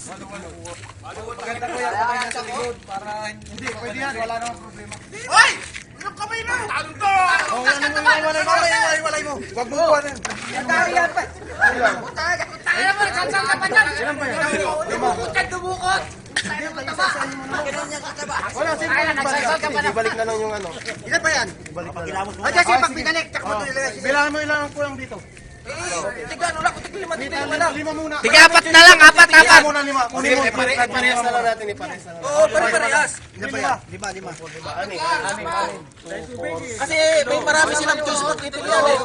Maganda ko yan, kamay na sa likod para hindi, pwede yan, wala namang problema. Hoy! Yung kamay na! Talong to! Oo, walay mo. Wag mo buwan yan. Yan pa! Tayo mo, nagsansang ka pa dyan! Ilan ba yan? Dumukot ka, dumukot! Wala, sino ibalik na lang yung ano. Ilan ba yan? Ibalik na lang. Ay, kasi pag binalik, tsaka mo ito nilagay. Bilangan mo ilang kulang dito. Tiga, ano lang, tigil lima lang. Lima muna. Tiga, apat na lang, apat. Muna lima. Kunin mo, parehas na lang natin, iparehas na lang. Oo, pare-parehas. Lima. Kasi may marami silang choice mo, pipili yan eh.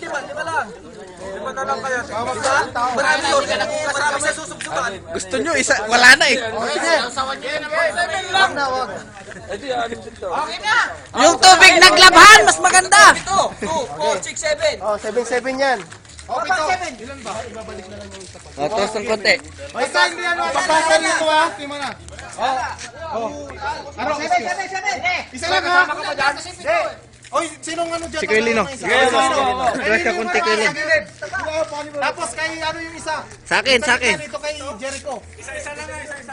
Lima lang. Lima na lang kaya. Marami yun, marami sa susubsuban. Gusto nyo, isa, wala na eh. Wag na, wag. Okay na! Yung tubig naglabhan, mas maganda. Ito, 2, 4, 6, 7. Oh, 7-7 yan. Okay, 7. Ilan ba? Ibabalik na lang yung isa pa. O, toast ng konti. Basta hindi ano, papasal nito ha. Tima na. Ano? 7. Isa lang ha. Oy, sinong ano dyan? Si Kuya Lino. Grasya konti, Kuya Lino. Tapos kay ano yung isa? Sa akin. Ito kay Jericho.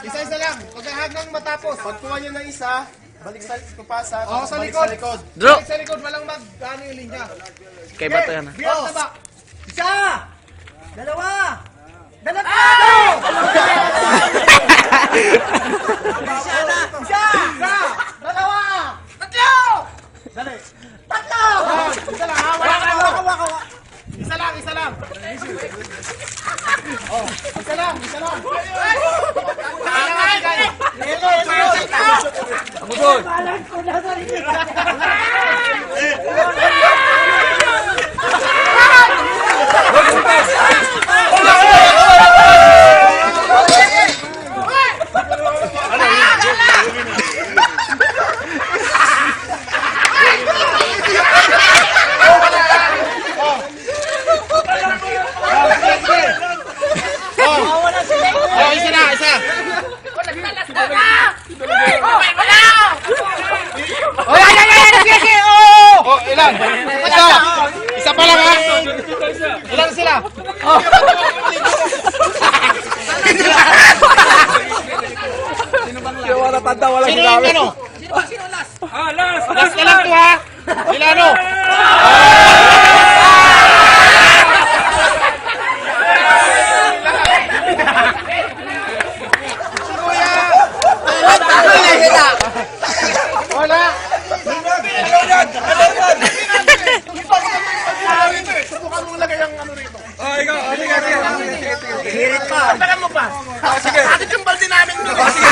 Isa-isa lang. Pag hanggang matapos. Pagkuha niyo ng isa, balik sa pupasa. Oo, sa likod. Draw. Balik sa likod, walang ano yung linya. Kay Bato yan ha. Biyot na ba? Isa! Dalawa! Dalawa! Isa! Dalawa! Tatlo! Dali. Tatlo! Isa lang ha. Wala. Isa lang. Oh, isa lang. Balan ko na sarili. Isa. Oh, ilan? Isa pa lang ha. Ilan sila? Wala tanda, wala Sino yung ano? Sino last? Last na lang to ha. Sila ano? Wala. Subukan mong lagay ang ano rito. Oh, ikaw. Hirit pa. Tagal mo pa. Sige. Bakit yung balde namin? Sige.